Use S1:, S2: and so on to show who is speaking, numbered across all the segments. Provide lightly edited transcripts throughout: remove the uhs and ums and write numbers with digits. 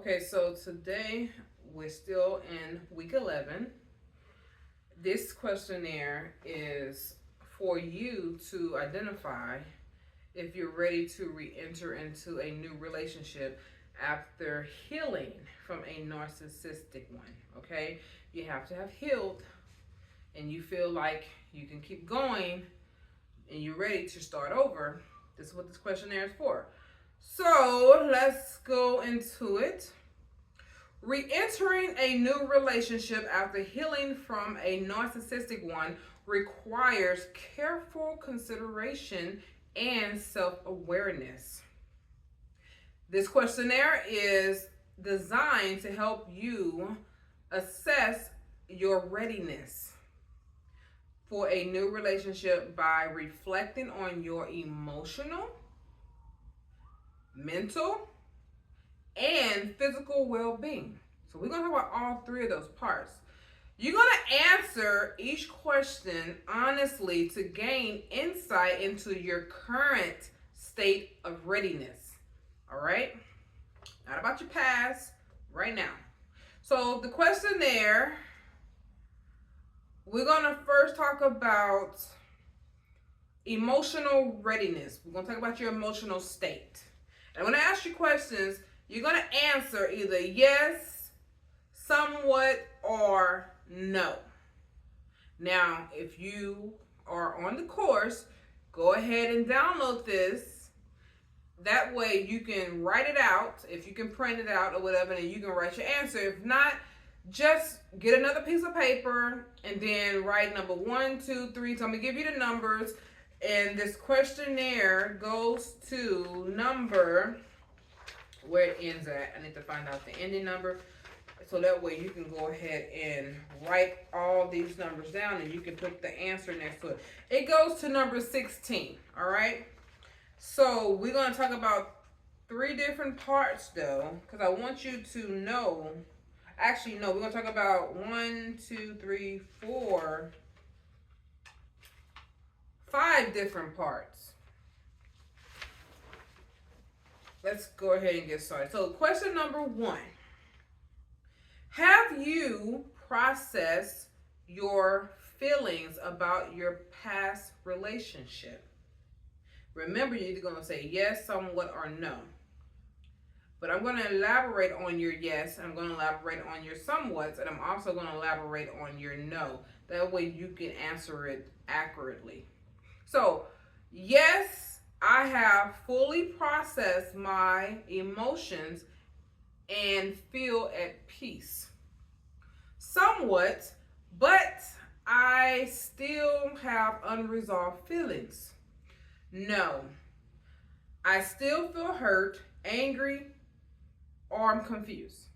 S1: Okay, so today we're still in week 11. This questionnaire is for you to identify if you're ready to re enter into a new relationship after healing from a narcissistic one. Okay, you have to have healed and you feel like you can keep going and you're ready to start over. This is what this questionnaire is for. So let's go into it. Re-entering a new relationship after healing from a narcissistic one requires careful consideration and self-awareness. This questionnaire is designed to help you assess your readiness for a new relationship by reflecting on your emotional, mental, and physical well-being. So we're going to talk about all three of those parts. You're going to answer each question honestly to gain insight into your current state of readiness. All right? Not about your past, right now. So the questionnaire, we're going to first talk about emotional readiness. We're going to talk about your emotional state. And when I ask you questions, you're going to answer either yes, somewhat, or no. Now, if you are on the course, go ahead and download this. That way you can write it out, if you can print it out or whatever, and you can write your answer. If not, just get another piece of paper and then write number 1, 2, 3. So I'm going to give you the numbers. And this questionnaire goes to number, where it ends at. I need to find out the ending number. So that way you can go ahead and write all these numbers down and you can put the answer next to it. It goes to number 16, all right? So we're going to talk about 3 different parts though, because I want you to know. Actually, no, we're going to talk about 1, 2, 3, 4, 5 different parts. Let's go ahead and get started. So question number 1. Have you processed your feelings about your past relationship? Remember, you're either going to say yes, somewhat, or no. But I'm going to elaborate on your yes, I'm going to elaborate on your somewhats, and I'm also going to elaborate on your no. That way you can answer it accurately. So, yes, I have fully processed my emotions and feel at peace. Somewhat, but I still have unresolved feelings. No, I still feel hurt, angry, or I'm confused.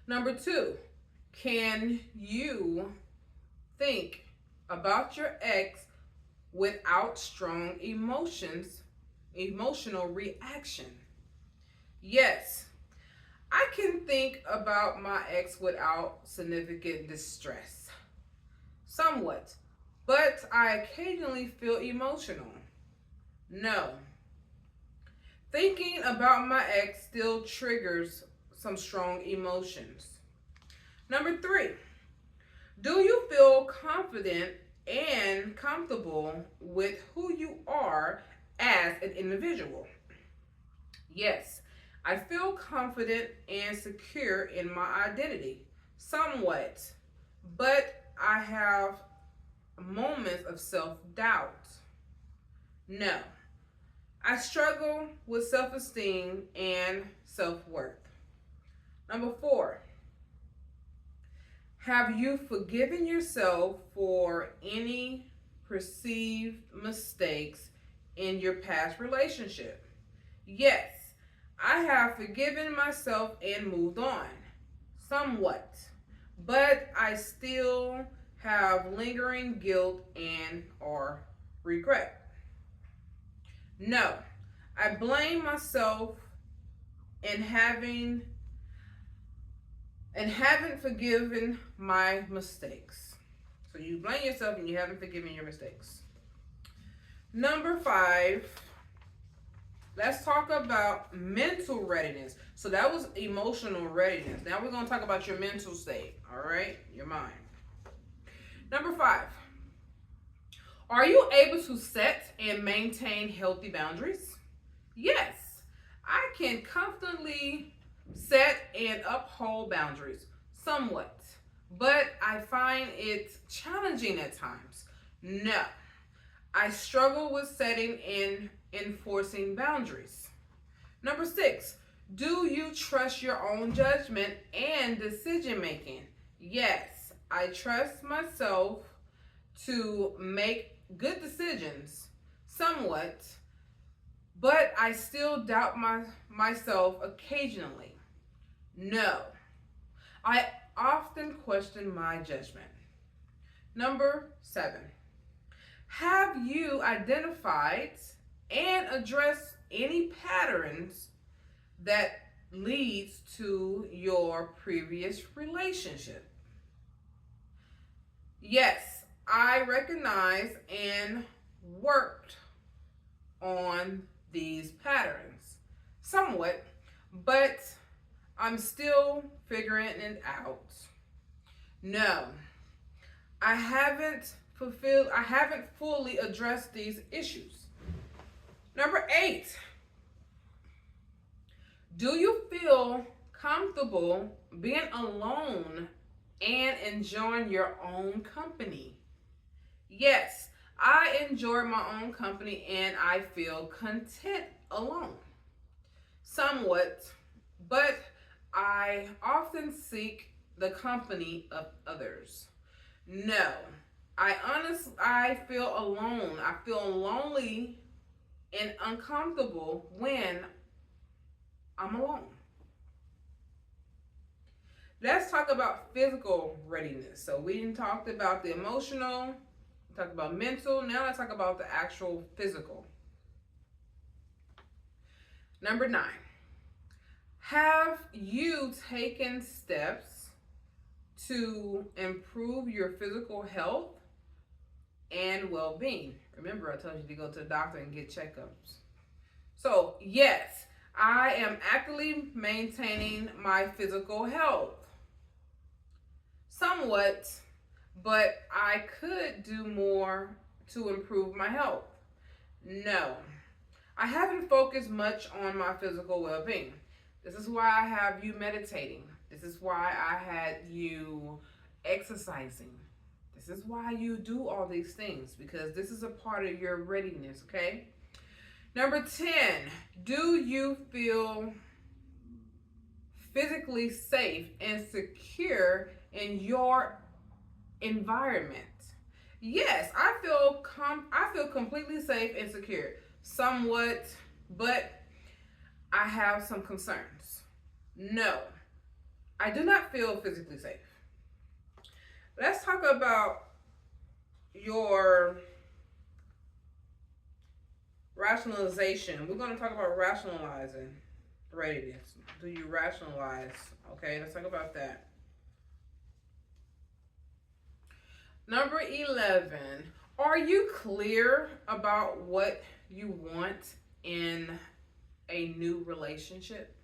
S1: Number 2, can you think about your ex without strong emotional reaction? Yes, I can think about my ex without significant distress. Somewhat, but I occasionally feel emotional. No. Thinking about my ex still triggers some strong emotions. Number 3, do you feel confident and comfortable with who you are as an individual? Yes, I feel confident and secure in my identity. Somewhat, but I have moments of self-doubt. No, I struggle with self-esteem and self-worth. Number 4, have you forgiven yourself for any perceived mistakes in your past relationship? Yes, I have forgiven myself and moved on. Somewhat, but I still have lingering guilt and or regret. No, I blame myself and haven't forgiven my mistakes. So you blame yourself and you haven't forgiven your mistakes. Number 5, Let's talk about mental readiness. So that was emotional readiness. Now we're going to talk about your mental state, all right? Your mind. Number 5. Are you able to set and maintain healthy boundaries? Yes, I can comfortably set and uphold boundaries somewhat, but I find it challenging at times. No, I struggle with setting and enforcing boundaries. Number 6, do you trust your own judgment and decision making? Yes, I trust myself to make good decisions somewhat, but I still doubt myself occasionally. No, I often question my judgment. Number 7, have you identified and addressed any patterns that leads to your previous relationship? Yes, I recognize and worked on these patterns somewhat, but I'm still figuring it out. No, I haven't fully addressed these issues. Number 8, do you feel comfortable being alone and enjoying your own company? Yes, I enjoy my own company and I feel content alone. Somewhat, but I often seek the company of others. No, I feel alone. I feel lonely and uncomfortable when I'm alone. Let's talk about physical readiness. So we talked about the emotional, we talked about mental. Now let's talk about the actual physical. Number 9, have you taken steps to improve your physical health and well-being? Remember, I told you to go to the doctor and get checkups. So, yes, I am actively maintaining my physical health. Somewhat, but I could do more to improve my health. No, I haven't focused much on my physical well-being. This is why I have you meditating. This is why I had you exercising. This is why you do all these things, because this is a part of your readiness, okay? Number 10, do you feel physically safe and secure in your environment? Yes, I feel completely safe and secure. Somewhat, but I have some concerns. No, I do not feel physically safe. Let's talk about your rationalization. We're going to talk about rationalizing readiness. Do you rationalize? Okay, let's talk about that. Number 11, are you clear about what you want in a new relationship?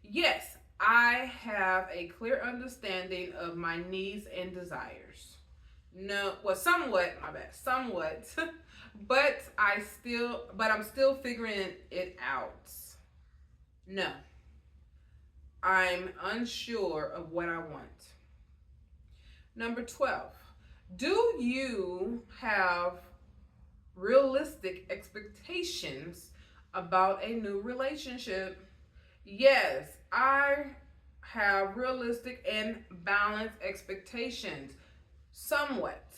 S1: Yes, I have a clear understanding of my needs and desires. No, well, somewhat, my bad, somewhat, but I'm still figuring it out. No, I'm unsure of what I want. Number 12, do you have realistic expectations about a new relationship? Yes, I have realistic and balanced expectations, somewhat.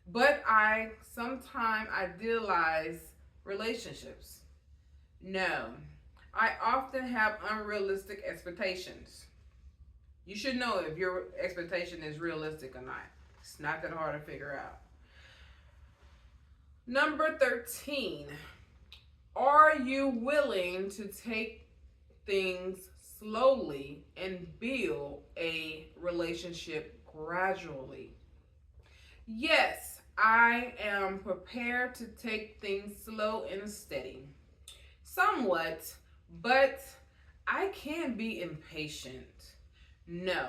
S1: But I sometimes idealize relationships. No, I often have unrealistic expectations. You should know if your expectation is realistic or not. It's not that hard to figure out. Number 13, are you willing to take things slowly and build a relationship gradually? Yes, I am prepared to take things slow and steady. somewhat, but I can be impatient. No,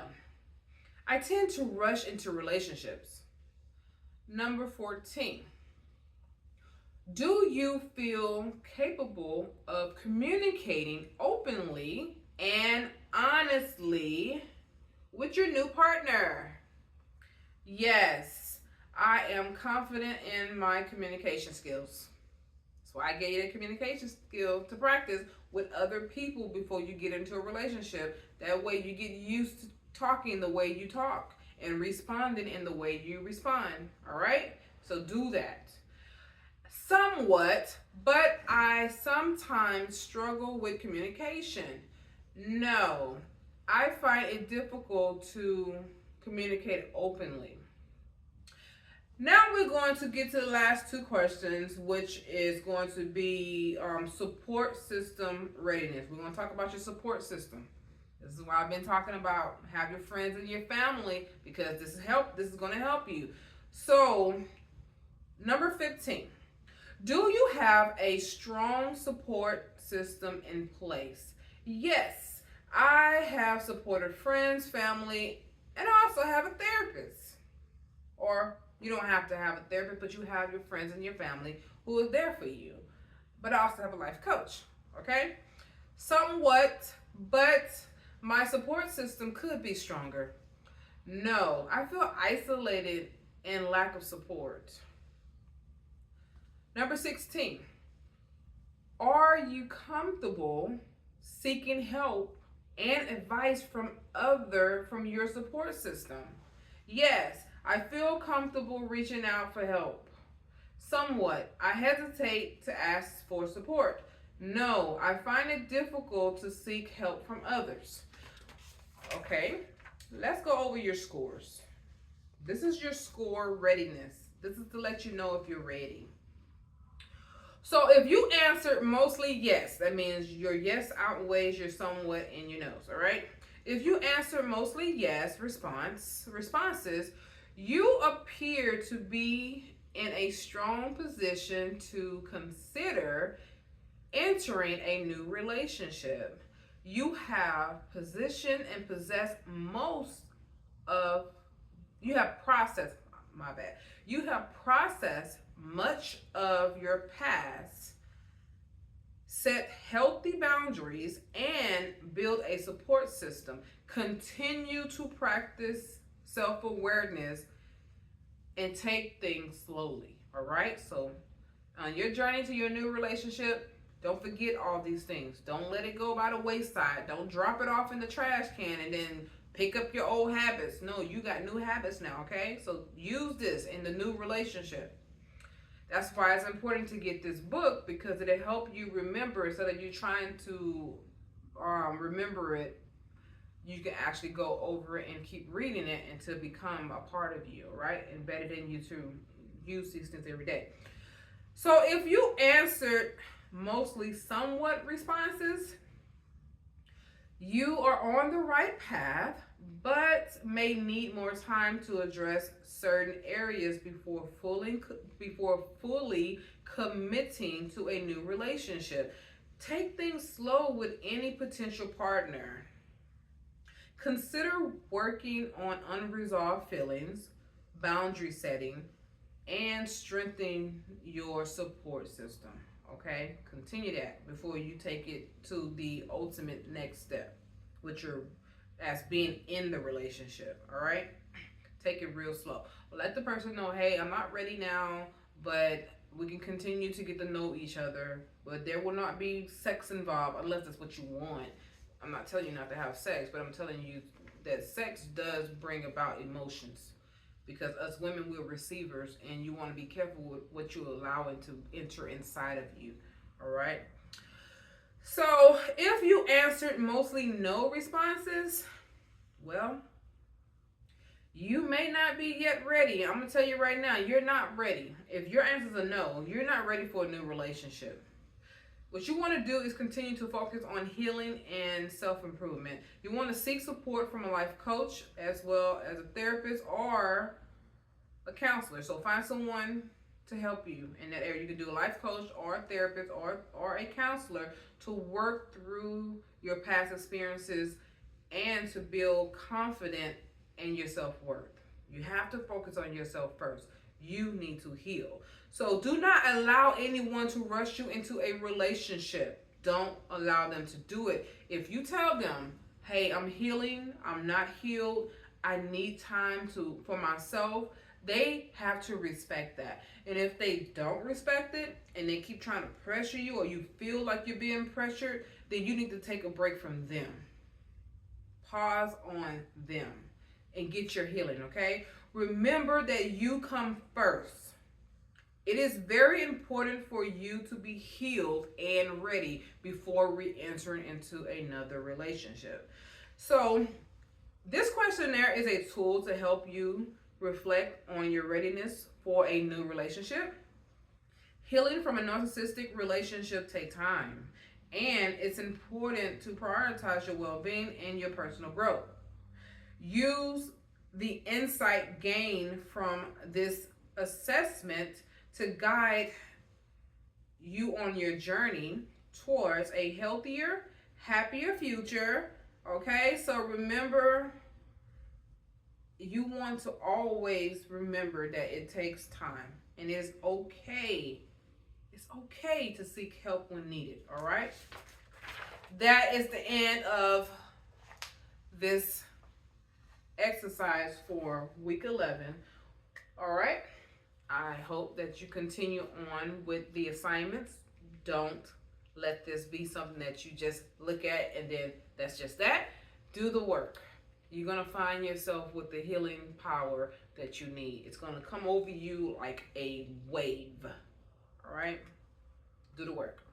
S1: I tend to rush into relationships. Number 14, do you feel capable of communicating openly and honestly with your new partner? Yes, I am confident in my communication skills. That's why I gave you a communication skill to practice with other people before you get into a relationship. That way you get used to talking the way you talk and responding in the way you respond. All right? So do that. Somewhat, but I sometimes struggle with communication. No, I find it difficult to communicate openly. Now we're going to get to the last two questions, which is going to be support system readiness. We're going to talk about your support system. This is why I've been talking about have your friends and your family, because this is going to help you. So, number 15. Do you have a strong support system in place? Yes, I have supported friends, family, and I also have a therapist. Or you don't have to have a therapist, but you have your friends and your family who is there for you. But I also have a life coach, okay? Somewhat, but my support system could be stronger. No, I feel isolated and lack of support. Number 16, are you comfortable seeking help and advice from your support system? Yes, I feel comfortable reaching out for help. Somewhat, I hesitate to ask for support. No, I find it difficult to seek help from others. Okay, let's go over your scores. This is your score readiness. This is to let you know if you're ready. So if you answered mostly yes, that means your yes outweighs your somewhat and your no's, all right? If you answer mostly yes responses, you appear to be in a strong position to consider entering a new relationship. You have positioned and possessed you have processed much of your past, set healthy boundaries, and build a support system. Continue to practice self-awareness and take things slowly. All right? So on your journey to your new relationship, don't forget all these things. Don't let it go by the wayside. Don't drop it off in the trash can and then pick up your old habits. No, you got new habits now, okay? So use this in the new relationship. That's why it's important to get this book, because it'll help you remember. Instead of you trying to remember it, you can actually go over it and keep reading it until it become a part of you, right? Embedded in you to use these things every day. So if you answered mostly somewhat responses, you are on the right path, but may need more time to address certain areas before fully committing to a new relationship. Take things slow with any potential partner. Consider working on unresolved feelings, boundary setting, and strengthening your support system. Okay, continue that before you take it to the ultimate next step, which are as being in the relationship. All right, take it real slow. Let the person know, hey, I'm not ready now, but we can continue to get to know each other. But there will not be sex involved unless that's what you want. I'm not telling you not to have sex, but I'm telling you that sex does bring about emotions. Because us women, we're receivers, and you want to be careful with what you allow it to enter inside of you. All right. So if you answered mostly no responses, well, you may not be yet ready. I'm going to tell you right now, you're not ready. If your answer is a no, you're not ready for a new relationship. What you want to do is continue to focus on healing and self-improvement. You want to seek support from a life coach as well as a therapist or a counselor. So find someone to help you in that area. You can do a life coach or a therapist or a counselor to work through your past experiences and to build confidence in your self-worth. You have to focus on yourself first. You need to heal. So do not allow anyone to rush you into a relationship. Don't allow them to do it. If you tell them, hey, I'm healing, I'm not healed, I need time for myself, they have to respect that. And if they don't respect it and they keep trying to pressure you, or you feel like you're being pressured, then you need to take a break from them. Pause on them and get your healing, okay? Remember that you come first. It is very important for you to be healed and ready before re-entering into another relationship. So, this questionnaire is a tool to help you reflect on your readiness for a new relationship. Healing from a narcissistic relationship takes time, and it's important to prioritize your well-being and your personal growth. Use the insight gained from this assessment to guide you on your journey towards a healthier, happier future. Okay, so remember, you want to always remember that it takes time, and it's okay. It's okay to seek help when needed. All right, that is the end of this exercise for week 11. All right, I hope that you continue on with the assignments. Don't let this be something that you just look at and then that's just that. Do the work. You're going to find yourself with the healing power that you need. It's going to come over you like a wave. All right? Do the work.